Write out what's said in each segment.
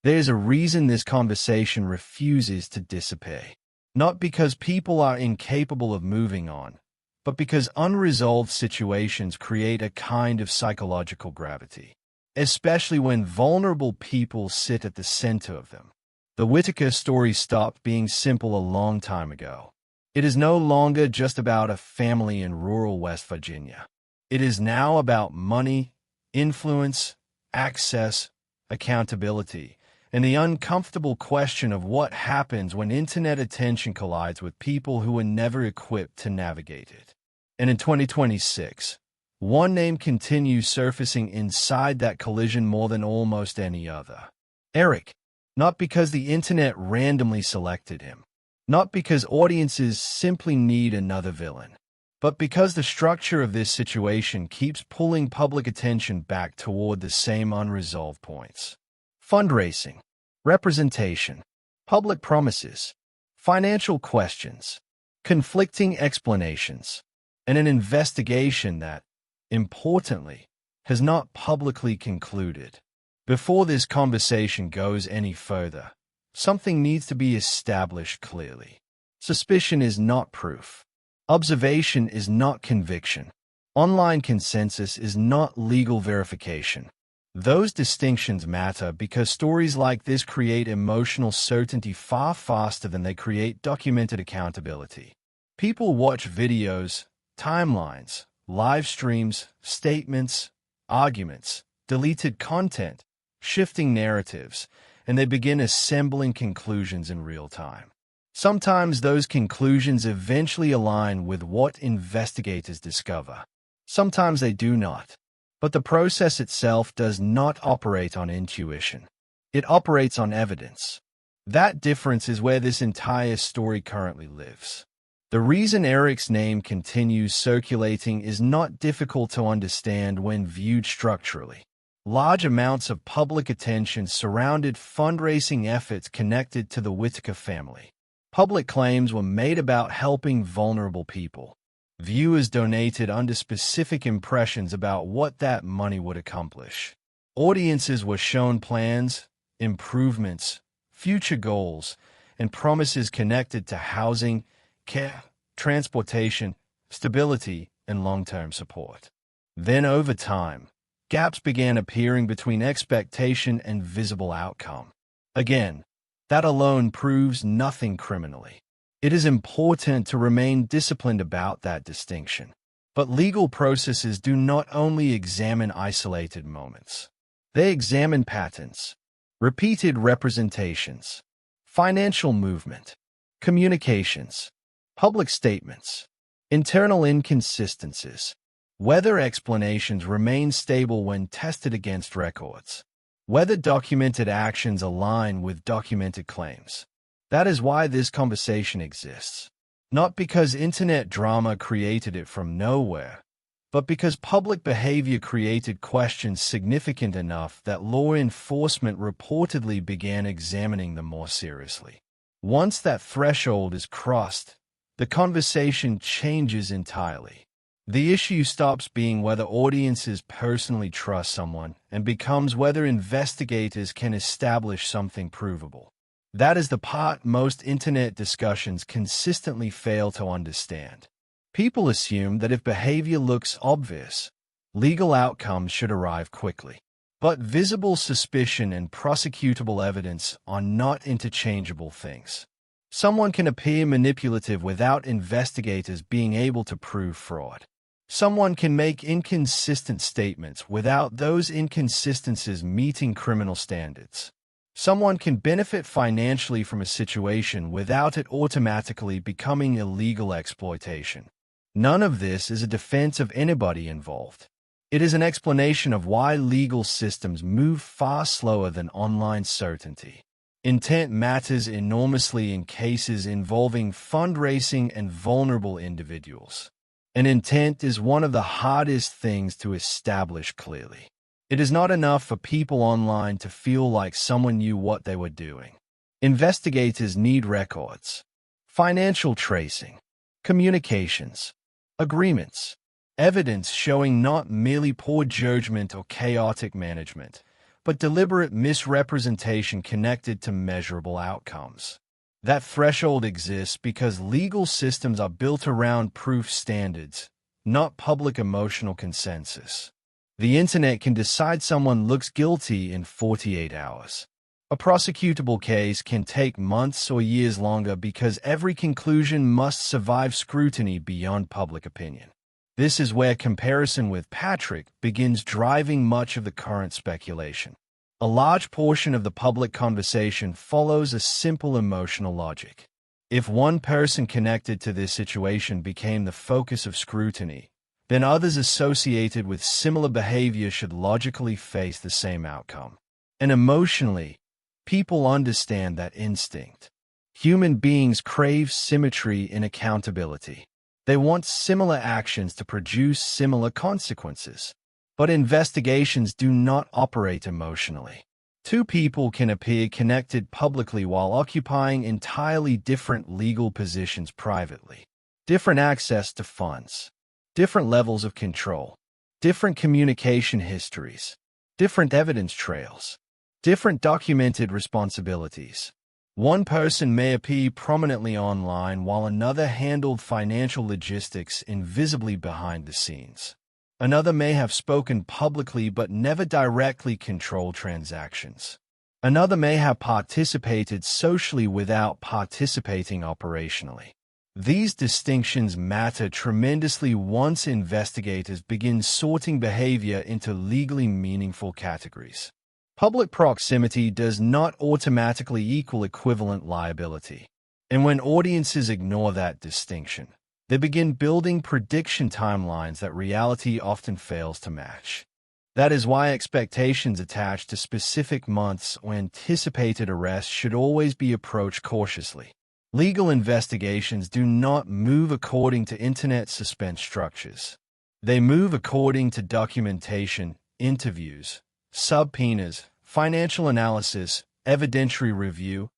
There's a reason this conversation refuses to dissipate. Not because people are incapable of moving on, but because unresolved situations create a kind of psychological gravity, especially when vulnerable people sit at the center of them. The Whittaker story stopped being simple a long time ago. It is no longer just about a family in rural West Virginia. It is now about money, influence, access, accountability, and the uncomfortable question of what happens when internet attention collides with people who were never equipped to navigate it. And in 2026, one name continues surfacing inside that collision more than almost any other. Eric. Not because the internet randomly selected him, not because audiences simply need another villain, but because the structure of this situation keeps pulling public attention back toward the same unresolved points. Fundraising, representation, public promises, financial questions, conflicting explanations, and an investigation that, importantly, has not publicly concluded. Before this conversation goes any further, something needs to be established clearly. Suspicion is not proof. Observation is not conviction. Online consensus is not legal verification. Those distinctions matter because stories like this create emotional certainty far faster than they create documented accountability. People watch videos, timelines, live streams, statements, arguments, deleted content, shifting narratives, and they begin assembling conclusions in real time. Sometimes those conclusions eventually align with what investigators discover. Sometimes they do not. But the process itself does not operate on intuition. It operates on evidence. That difference is where this entire story currently lives. The reason Eric's name continues circulating is not difficult to understand when viewed structurally. Large amounts of public attention surrounded fundraising efforts connected to the Whittaker family. Public claims were made about helping vulnerable people. Viewers donated under specific impressions about what that money would accomplish. Audiences were shown plans, improvements, future goals, and promises connected to housing, care, transportation, stability, and long-term support. Then, over time, gaps began appearing between expectation and visible outcome. Again, that alone proves nothing criminally. It is important to remain disciplined about that distinction. But legal processes do not only examine isolated moments. They examine patterns, repeated representations, financial movement, communications, public statements, internal inconsistencies, whether explanations remain stable when tested against records, whether documented actions align with documented claims. That is why this conversation exists. Not because internet drama created it from nowhere, but because public behavior created questions significant enough that law enforcement reportedly began examining them more seriously. Once that threshold is crossed, the conversation changes entirely. The issue stops being whether audiences personally trust someone and becomes whether investigators can establish something provable. That is the part most internet discussions consistently fail to understand. People assume that if behavior looks obvious, legal outcomes should arrive quickly. But visible suspicion and prosecutable evidence are not interchangeable things. Someone can appear manipulative without investigators being able to prove fraud. Someone can make inconsistent statements without those inconsistencies meeting criminal standards. Someone can benefit financially from a situation without it automatically becoming illegal exploitation. None of this is a defense of anybody involved. It is an explanation of why legal systems move far slower than online certainty. Intent matters enormously in cases involving fundraising and vulnerable individuals. And intent is one of the hardest things to establish clearly. It is not enough for people online to feel like someone knew what they were doing. Investigators need records, financial tracing, communications, agreements, evidence showing not merely poor judgment or chaotic management, but deliberate misrepresentation connected to measurable outcomes. That threshold exists because legal systems are built around proof standards, not public emotional consensus. The internet can decide someone looks guilty in 48 hours. A prosecutable case can take months or years longer because every conclusion must survive scrutiny beyond public opinion. This is where comparison with Patrick begins driving much of the current speculation. A large portion of the public conversation follows a simple emotional logic. If one person connected to this situation became the focus of scrutiny, then others associated with similar behavior should logically face the same outcome. And emotionally, people understand that instinct. Human beings crave symmetry in accountability. They want similar actions to produce similar consequences. But investigations do not operate emotionally. Two people can appear connected publicly while occupying entirely different legal positions privately. Different access to funds, different levels of control, different communication histories, different evidence trails, different documented responsibilities. One person may appear prominently online while another handled financial logistics invisibly behind the scenes. Another may have spoken publicly but never directly controlled transactions. Another may have participated socially without participating operationally. These distinctions matter tremendously once investigators begin sorting behavior into legally meaningful categories. Public proximity does not automatically equal equivalent liability. And when audiences ignore that distinction, they begin building prediction timelines that reality often fails to match. That is why expectations attached to specific months or anticipated arrests should always be approached cautiously. Legal investigations do not move according to internet suspense structures. They move according to documentation, interviews, subpoenas, financial analysis, evidentiary review,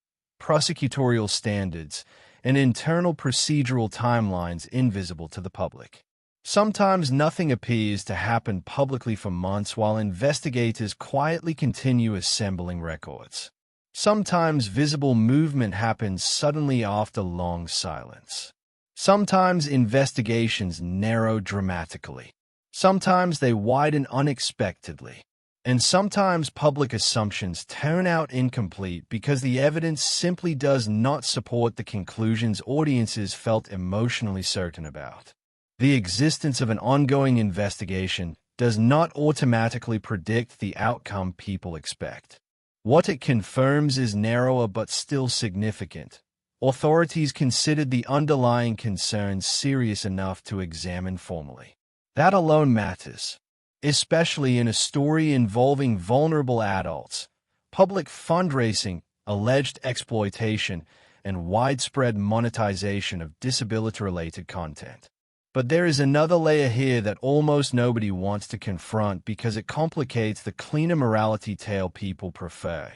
prosecutorial standards, and internal procedural timelines invisible to the public. Sometimes nothing appears to happen publicly for months while investigators quietly continue assembling records. Sometimes visible movement happens suddenly after long silence. Sometimes investigations narrow dramatically. Sometimes they widen unexpectedly. And sometimes public assumptions turn out incomplete because the evidence simply does not support the conclusions audiences felt emotionally certain about. The existence of an ongoing investigation does not automatically predict the outcome people expect. What it confirms is narrower but still significant. Authorities considered the underlying concerns serious enough to examine formally. That alone matters, especially in a story involving vulnerable adults, public fundraising, alleged exploitation, and widespread monetization of disability-related content. But there is another layer here that almost nobody wants to confront because it complicates the cleaner morality tale people prefer.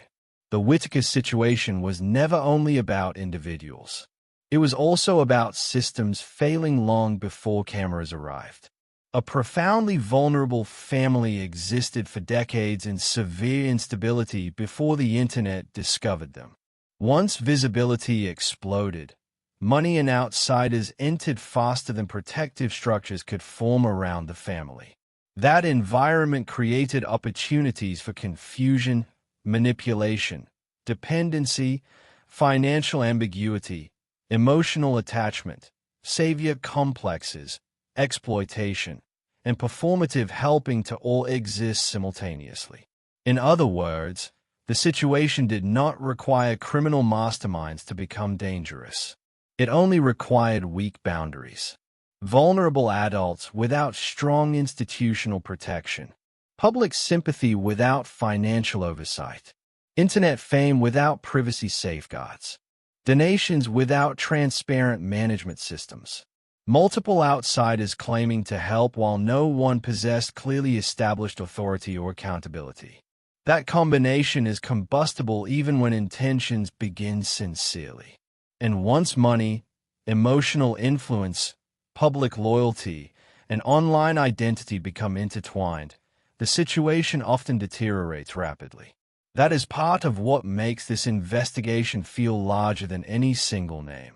The Whittaker situation was never only about individuals. It was also about systems failing long before cameras arrived. A profoundly vulnerable family existed for decades in severe instability before the internet discovered them. Once visibility exploded, money and outsiders entered faster than protective structures could form around the family. That environment created opportunities for confusion, manipulation, dependency, financial ambiguity, emotional attachment, savior complexes, exploitation, and performative helping to all exist simultaneously. In other words, the situation did not require criminal masterminds to become dangerous. It only required weak boundaries. Vulnerable adults without strong institutional protection. Public sympathy without financial oversight. Internet fame without privacy safeguards. Donations without transparent management systems. Multiple outsiders claiming to help while no one possessed clearly established authority or accountability. That combination is combustible even when intentions begin sincerely. And once money, emotional influence, public loyalty, and online identity become intertwined, the situation often deteriorates rapidly. That is part of what makes this investigation feel larger than any single name.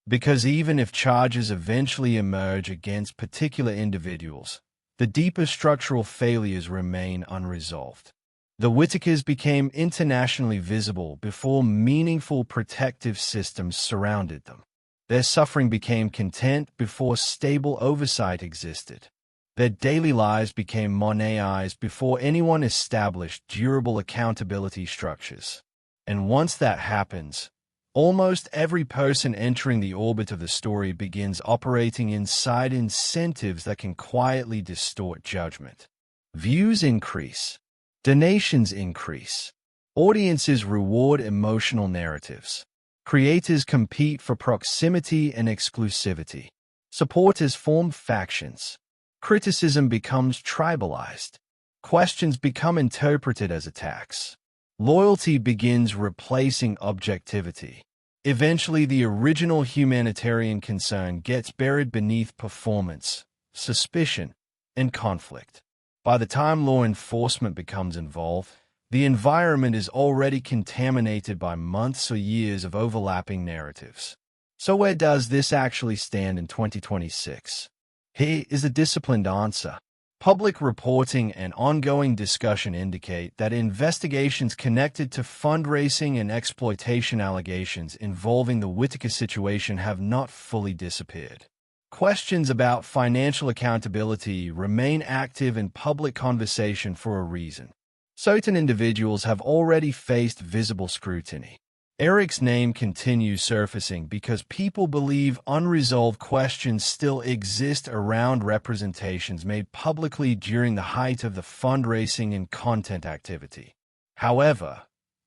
Because even if charges eventually emerge against particular individuals, the deeper structural failures remain unresolved. The Whittakers became internationally visible before meaningful protective systems surrounded them. Their suffering became content before stable oversight existed. Their daily lives became monetized before anyone established durable accountability structures. And once that happens, almost every person entering the orbit of the story begins operating inside incentives that can quietly distort judgment. Views increase. Donations increase. Audiences reward emotional narratives. Creators compete for proximity and exclusivity. Supporters form factions. Criticism becomes tribalized. Questions become interpreted as attacks. Loyalty begins replacing objectivity. Eventually, the original humanitarian concern gets buried beneath performance, suspicion, and conflict. By the time law enforcement becomes involved, the environment is already contaminated by months or years of overlapping narratives. So where does this actually stand in 2026? Here is a disciplined answer. Public reporting and ongoing discussion indicate that investigations connected to fundraising and exploitation allegations involving the Whittaker situation have not fully disappeared. Questions about financial accountability remain active in public conversation for a reason. Certain individuals have already faced visible scrutiny. Eric's name continues surfacing because people believe unresolved questions still exist around representations made publicly during the height of the fundraising and content activity. However,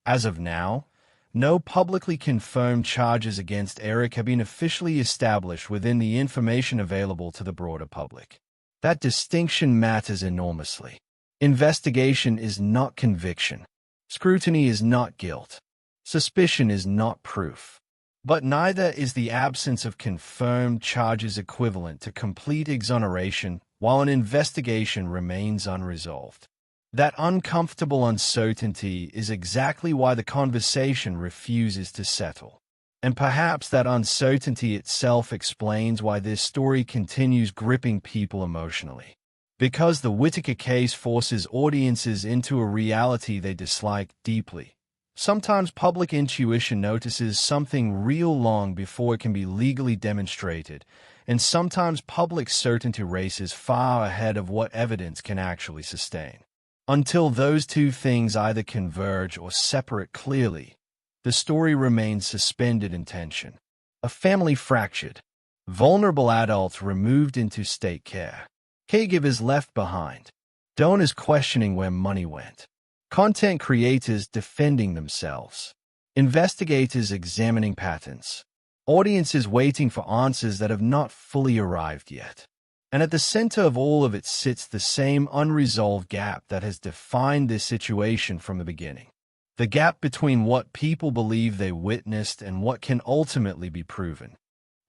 as of now, no publicly confirmed charges against Eric have been officially established within the information available to the broader public. That distinction matters enormously. Investigation is not conviction. Scrutiny is not guilt. Suspicion is not proof. But neither is the absence of confirmed charges equivalent to complete exoneration while an investigation remains unresolved. That uncomfortable uncertainty is exactly why the conversation refuses to settle. And perhaps that uncertainty itself explains why this story continues gripping people emotionally. Because the Whittaker case forces audiences into a reality they dislike deeply. Sometimes public intuition notices something real long before it can be legally demonstrated, and sometimes public certainty races far ahead of what evidence can actually sustain. Until those two things either converge or separate clearly, the story remains suspended in tension. A family fractured. Vulnerable adults removed into state care. Caregivers left behind. Donors questioning where money went. Content creators defending themselves. Investigators examining patterns. Audiences waiting for answers that have not fully arrived yet. And at the center of all of it sits the same unresolved gap that has defined this situation from the beginning. The gap between what people believe they witnessed and what can ultimately be proven.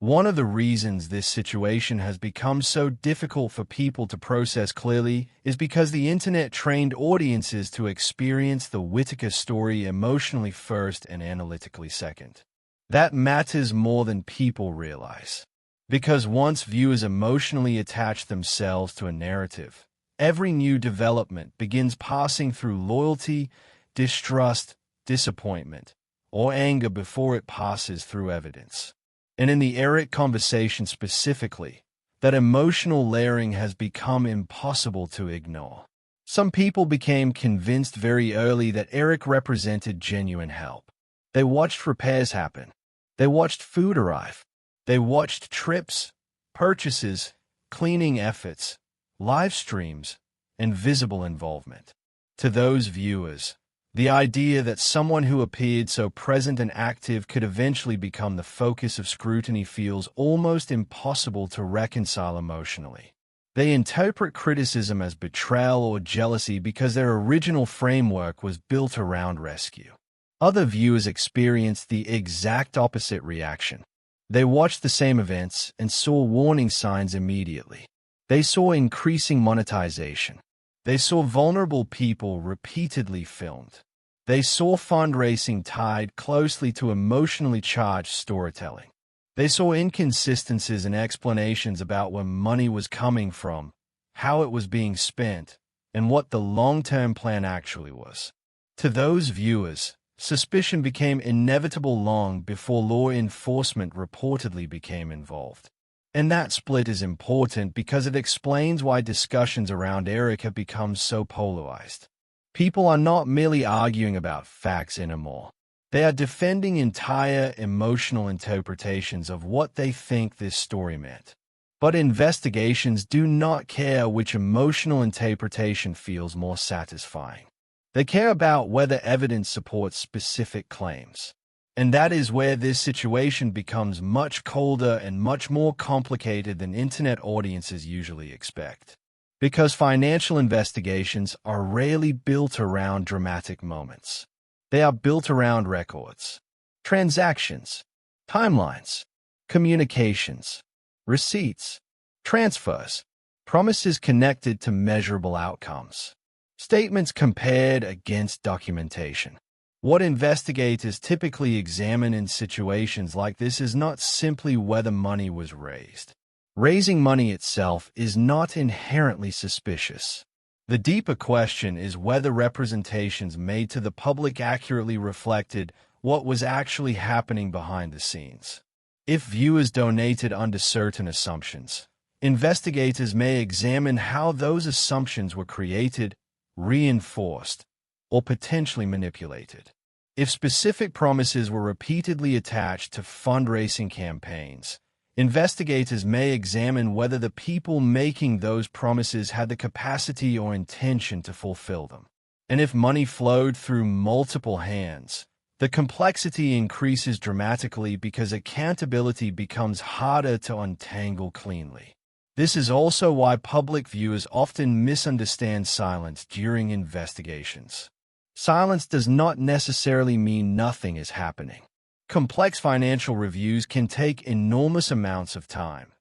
One of the reasons this situation has become so difficult for people to process clearly is because the internet trained audiences to experience the Whittaker story emotionally first and analytically second. That matters more than people realize. Because once viewers emotionally attach themselves to a narrative, every new development begins passing through loyalty, distrust, disappointment, or anger before it passes through evidence. And in the Eric conversation specifically, that emotional layering has become impossible to ignore. Some people became convinced very early that Eric represented genuine help. They watched repairs happen. They watched food arrive. They watched trips, purchases, cleaning efforts, live streams, and visible involvement. To those viewers, the idea that someone who appeared so present and active could eventually become the focus of scrutiny feels almost impossible to reconcile emotionally. They interpret criticism as betrayal or jealousy because their original framework was built around rescue. Other viewers experienced the exact opposite reaction. They watched the same events and saw warning signs immediately. They saw increasing monetization. They saw vulnerable people repeatedly filmed. They saw fundraising tied closely to emotionally charged storytelling. They saw inconsistencies in explanations about where money was coming from, how it was being spent, and what the long-term plan actually was. To those viewers, suspicion became inevitable long before law enforcement reportedly became involved. And that split is important because it explains why discussions around Eric have become so polarized. People are not merely arguing about facts anymore. They are defending entire emotional interpretations of what they think this story meant. But investigations do not care which emotional interpretation feels more satisfying. They care about whether evidence supports specific claims. And that is where this situation becomes much colder and much more complicated than internet audiences usually expect. Because financial investigations are rarely built around dramatic moments. They are built around records, transactions, timelines, communications, receipts, transfers, promises connected to measurable outcomes, statements compared against documentation. What investigators typically examine in situations like this is not simply whether money was raised. Raising money itself is not inherently suspicious. The deeper question is whether representations made to the public accurately reflected what was actually happening behind the scenes. If viewers donated under certain assumptions, investigators may examine how those assumptions were created, reinforced, or potentially manipulated. If specific promises were repeatedly attached to fundraising campaigns, investigators may examine whether the people making those promises had the capacity or intention to fulfill them. And if money flowed through multiple hands, the complexity increases dramatically because accountability becomes harder to untangle cleanly. This is also why public viewers often misunderstand silence during investigations. Silence does not necessarily mean nothing is happening. Complex financial reviews can take enormous amounts of time,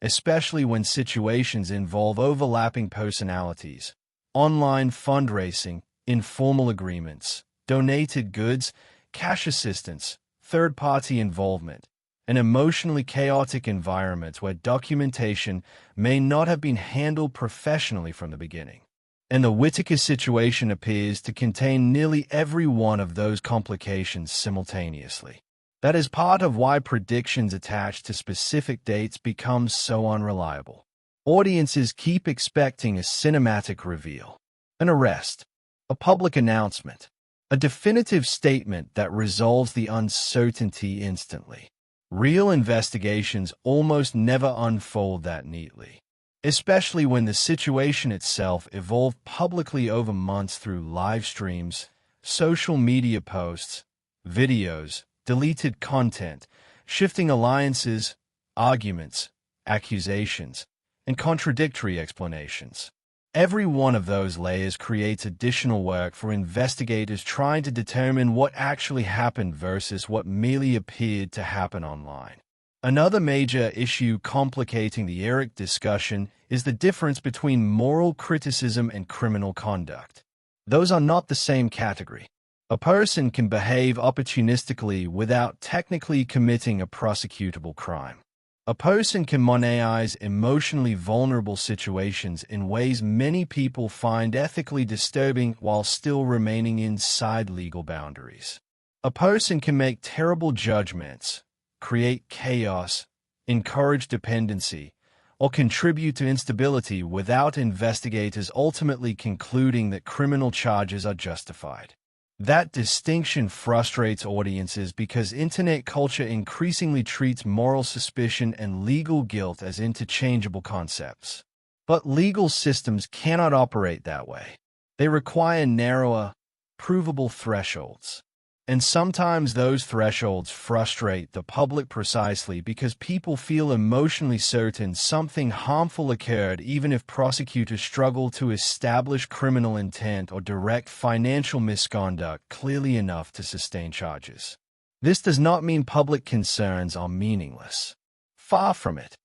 especially when situations involve overlapping personalities, online fundraising, informal agreements, donated goods, cash assistance, third-party involvement, and emotionally chaotic environments where documentation may not have been handled professionally from the beginning. And the Whittaker situation appears to contain nearly every one of those complications simultaneously. That is part of why predictions attached to specific dates become so unreliable. Audiences keep expecting a cinematic reveal, an arrest, a public announcement, a definitive statement that resolves the uncertainty instantly. Real investigations almost never unfold that neatly, especially when the situation itself evolved publicly over months through live streams, social media posts, videos, deleted content, shifting alliances, arguments, accusations, and contradictory explanations. Every one of those layers creates additional work for investigators trying to determine what actually happened versus what merely appeared to happen online. Another major issue complicating the Eric discussion is the difference between moral criticism and criminal conduct. Those are not the same category. A person can behave opportunistically without technically committing a prosecutable crime. A person can monetize emotionally vulnerable situations in ways many people find ethically disturbing while still remaining inside legal boundaries. A person can make terrible judgments, create chaos, encourage dependency, or contribute to instability without investigators ultimately concluding that criminal charges are justified. That distinction frustrates audiences because internet culture increasingly treats moral suspicion and legal guilt as interchangeable concepts. But legal systems cannot operate that way. They require narrower, provable thresholds. And sometimes those thresholds frustrate the public precisely because people feel emotionally certain something harmful occurred even if prosecutors struggle to establish criminal intent or direct financial misconduct clearly enough to sustain charges. This does not mean public concerns are meaningless. Far from it.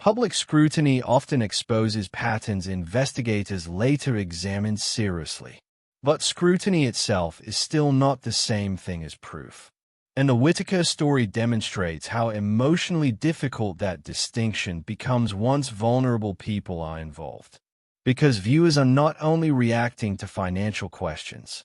Public scrutiny often exposes patterns investigators later examine seriously. But scrutiny itself is still not the same thing as proof. And the Whittaker story demonstrates how emotionally difficult that distinction becomes once vulnerable people are involved. Because viewers are not only reacting to financial questions,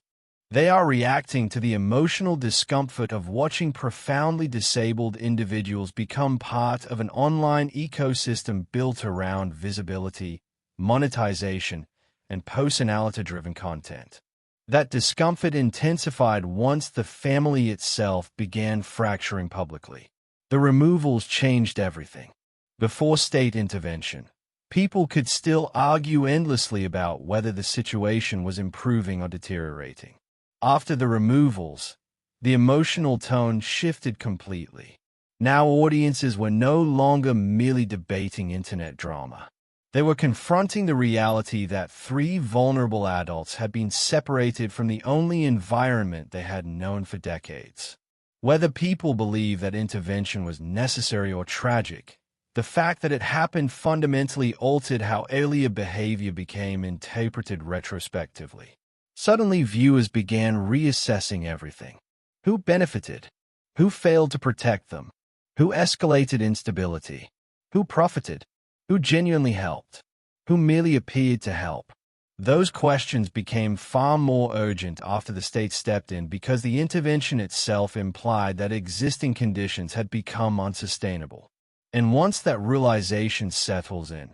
they are reacting to the emotional discomfort of watching profoundly disabled individuals become part of an online ecosystem built around visibility, monetization, and personality-driven content. That discomfort intensified once the family itself began fracturing publicly. The removals changed everything. Before state intervention, people could still argue endlessly about whether the situation was improving or deteriorating. After the removals, the emotional tone shifted completely. Now audiences were no longer merely debating internet drama. They were confronting the reality that 3 vulnerable adults had been separated from the only environment they had known for decades. Whether people believe that intervention was necessary or tragic, the fact that it happened fundamentally altered how earlier behavior became interpreted retrospectively. Suddenly, viewers began reassessing everything. Who benefited? Who failed to protect them? Who escalated instability? Who profited? Who genuinely helped? Who merely appeared to help? Those questions became far more urgent after the state stepped in because the intervention itself implied that existing conditions had become unsustainable. And once that realization settles in,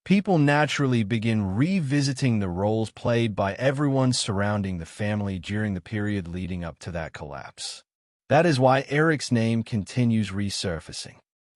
people naturally begin revisiting the roles played by everyone surrounding the family during the period leading up to that collapse. That is why Eric's name continues resurfacing.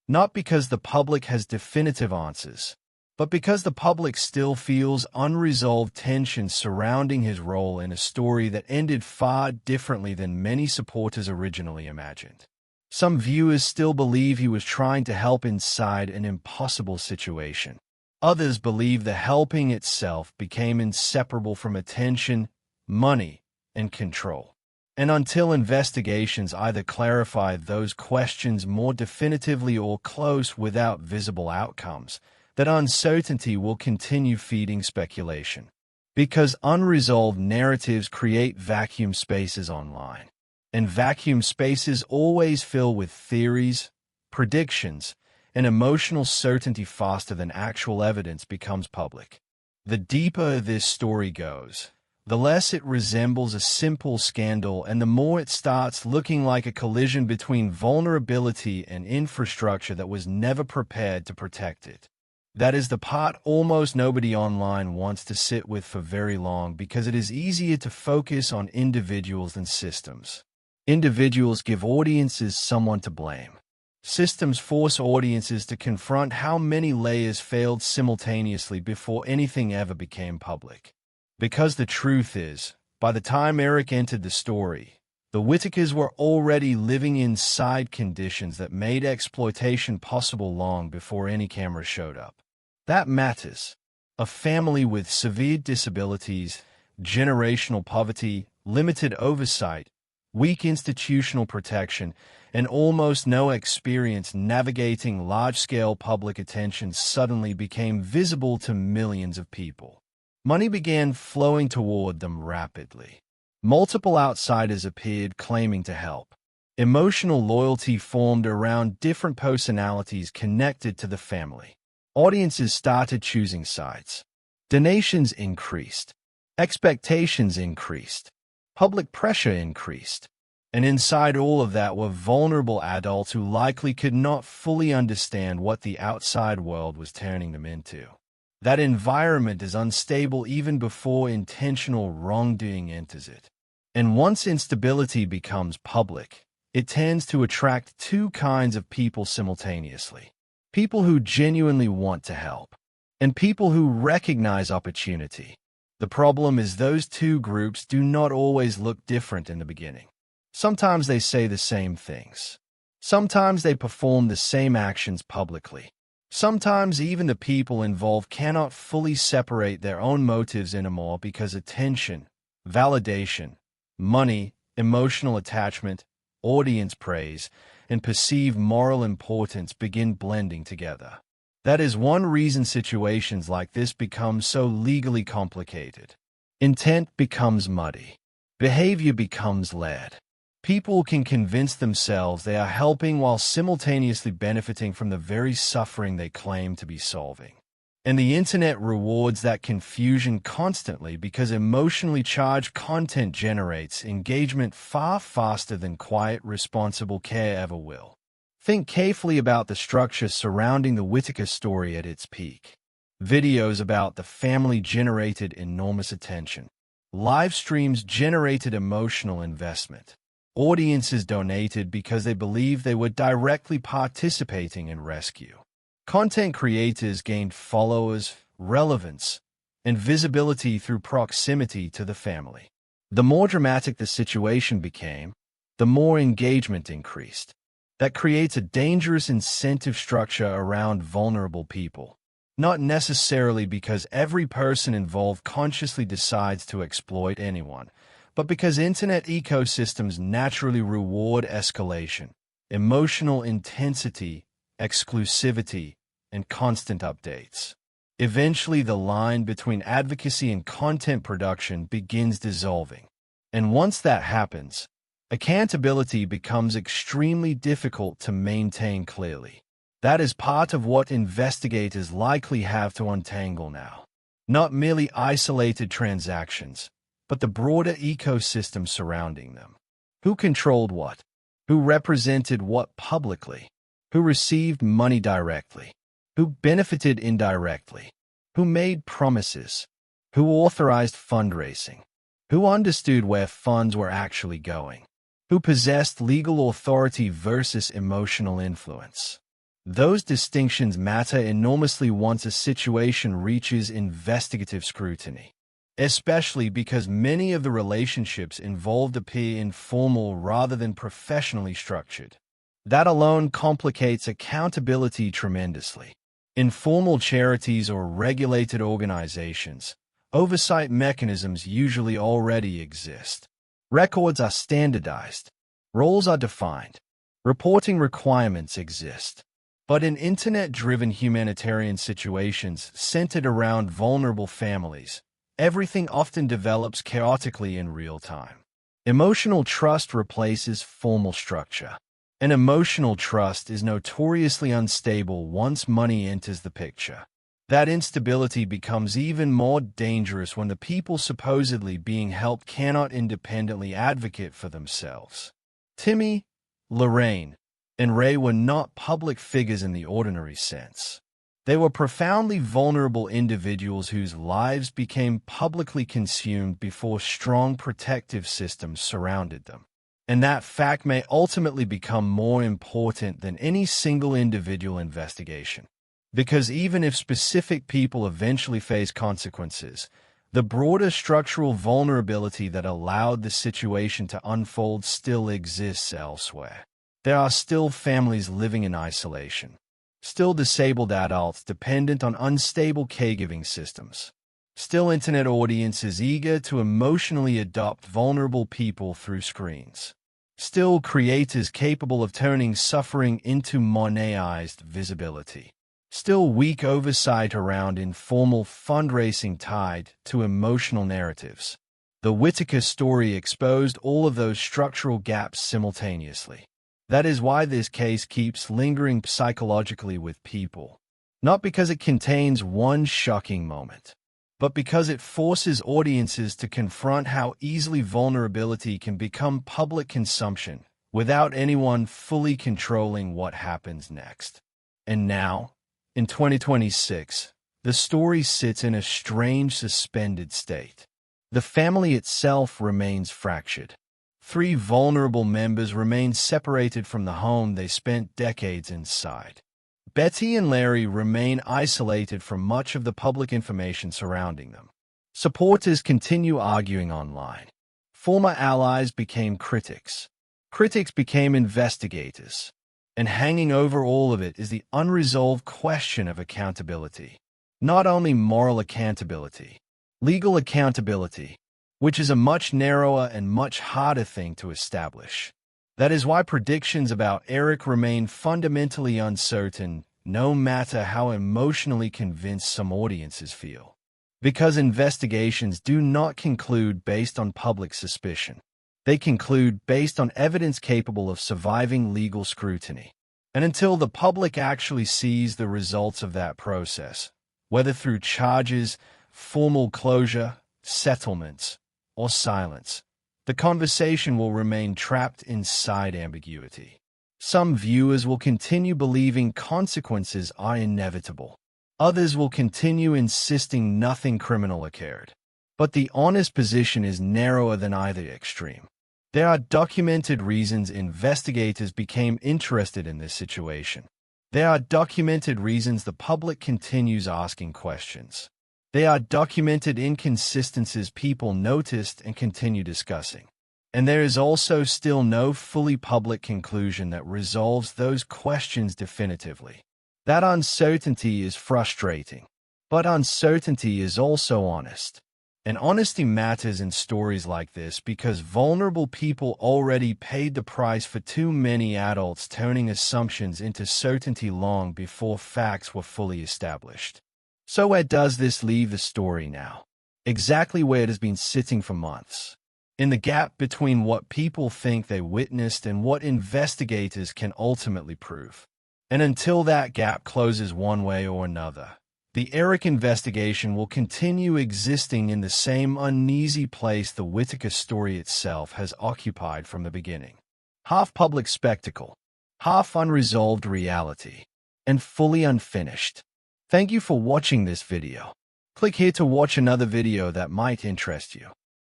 Not because the public has definitive answers, but because the public still feels unresolved tension surrounding his role in a story that ended far differently than many supporters originally imagined. Some viewers still believe he was trying to help inside an impossible situation. Others believe the helping itself became inseparable from attention, money, and control. And until investigations either clarify those questions more definitively or close without visible outcomes, that uncertainty will continue feeding speculation. Because unresolved narratives create vacuum spaces online. And vacuum spaces always fill with theories, predictions, and emotional certainty faster than actual evidence becomes public. The deeper this story goes, the less it resembles a simple scandal and the more it starts looking like a collision between vulnerability and infrastructure that was never prepared to protect it. That is the part almost nobody online wants to sit with for very long because it is easier to focus on individuals than systems. Individuals give audiences someone to blame. Systems force audiences to confront how many layers failed simultaneously before anything ever became public. Because the truth is, by the time Eric entered the story, the Whittakers were already living inside conditions that made exploitation possible long before any camera showed up. That matters. A family with severe disabilities, generational poverty, limited oversight, weak institutional protection, and almost no experience navigating large-scale public attention suddenly became visible to millions of people. Money began flowing toward them rapidly. Multiple outsiders appeared claiming to help. Emotional loyalty formed around different personalities connected to the family. Audiences started choosing sides. Donations increased. Expectations increased. Public pressure increased. And inside all of that were vulnerable adults who likely could not fully understand what the outside world was turning them into. That environment is unstable even before intentional wrongdoing enters it. And once instability becomes public, it tends to attract 2 kinds of people simultaneously. People who genuinely want to help, and people who recognize opportunity. The problem is those 2 groups do not always look different in the beginning. Sometimes they say the same things. Sometimes they perform the same actions publicly. Sometimes even the people involved cannot fully separate their own motives anymore because attention, validation, money, emotional attachment, audience praise, and perceived moral importance begin blending together. That is one reason situations like this become so legally complicated. Intent becomes muddy. Behavior becomes lead. People can convince themselves they are helping while simultaneously benefiting from the very suffering they claim to be solving. And the internet rewards that confusion constantly because emotionally charged content generates engagement far faster than quiet, responsible care ever will. Think carefully about the structure surrounding the Whittaker story at its peak. Videos about the family generated enormous attention. Live streams generated emotional investment. Audiences donated because they believed they were directly participating in rescue. Content creators gained followers, relevance, and visibility through proximity to the family. The more dramatic the situation became, the more engagement increased. That creates a dangerous incentive structure around vulnerable people. Not necessarily because every person involved consciously decides to exploit anyone, but because internet ecosystems naturally reward escalation, emotional intensity, exclusivity, and constant updates. Eventually, the line between advocacy and content production begins dissolving. And once that happens, accountability becomes extremely difficult to maintain clearly. That is part of what investigators likely have to untangle now. Not merely isolated transactions, but the broader ecosystem surrounding them. Who controlled what? Who represented what publicly? Who received money directly? Who benefited indirectly? Who made promises? Who authorized fundraising? Who understood where funds were actually going? Who possessed legal authority versus emotional influence? Those distinctions matter enormously once a situation reaches investigative scrutiny, especially because many of the relationships involved appear informal rather than professionally structured. That alone complicates accountability tremendously. Informal charities or regulated organizations, oversight mechanisms usually already exist. Records are standardized. Roles are defined. Reporting requirements exist. But in internet-driven humanitarian situations centered around vulnerable families, everything often develops chaotically in real time. Emotional trust replaces formal structure. And emotional trust is notoriously unstable once money enters the picture. That instability becomes even more dangerous when the people supposedly being helped cannot independently advocate for themselves. Timmy, Lorraine, and Ray were not public figures in the ordinary sense. They were profoundly vulnerable individuals whose lives became publicly consumed before strong protective systems surrounded them. And that fact may ultimately become more important than any single individual investigation. Because even if specific people eventually face consequences, the broader structural vulnerability that allowed the situation to unfold still exists elsewhere. There are still families living in isolation, still disabled adults dependent on unstable caregiving systems, still internet audiences eager to emotionally adopt vulnerable people through screens, still creators capable of turning suffering into monetized visibility. Still weak oversight around informal fundraising tied to emotional narratives. The Whittaker story exposed all of those structural gaps simultaneously. That is why this case keeps lingering psychologically with people. Not because it contains one shocking moment, but because it forces audiences to confront how easily vulnerability can become public consumption without anyone fully controlling what happens next. And now, in 2026, the story sits in a strange suspended state. The family itself remains fractured. 3 vulnerable members remain separated from the home they spent decades inside. Betty and Larry remain isolated from much of the public information surrounding them. Supporters continue arguing online. Former allies became critics. Critics became investigators. And hanging over all of it is the unresolved question of accountability. Not only moral accountability, legal accountability, which is a much narrower and much harder thing to establish. That is why predictions about Eric remain fundamentally uncertain, no matter how emotionally convinced some audiences feel. Because investigations do not conclude based on public suspicion. They conclude based on evidence capable of surviving legal scrutiny. And until the public actually sees the results of that process, whether through charges, formal closure, settlements, or silence, the conversation will remain trapped inside ambiguity. Some viewers will continue believing consequences are inevitable. Others will continue insisting nothing criminal occurred. But the honest position is narrower than either extreme. There are documented reasons investigators became interested in this situation. There are documented reasons the public continues asking questions. There are documented inconsistencies people noticed and continue discussing. And there is also still no fully public conclusion that resolves those questions definitively. That uncertainty is frustrating, but uncertainty is also honest. And honesty matters in stories like this because vulnerable people already paid the price for too many adults turning assumptions into certainty long before facts were fully established. So where does this leave the story now? Exactly where it has been sitting for months. In the gap between what people think they witnessed and what investigators can ultimately prove. And until that gap closes one way or another, the Eric investigation will continue existing in the same uneasy place the Whittaker story itself has occupied from the beginning. Half public spectacle, half unresolved reality, and fully unfinished. Thank you for watching this video. Click here to watch another video that might interest you.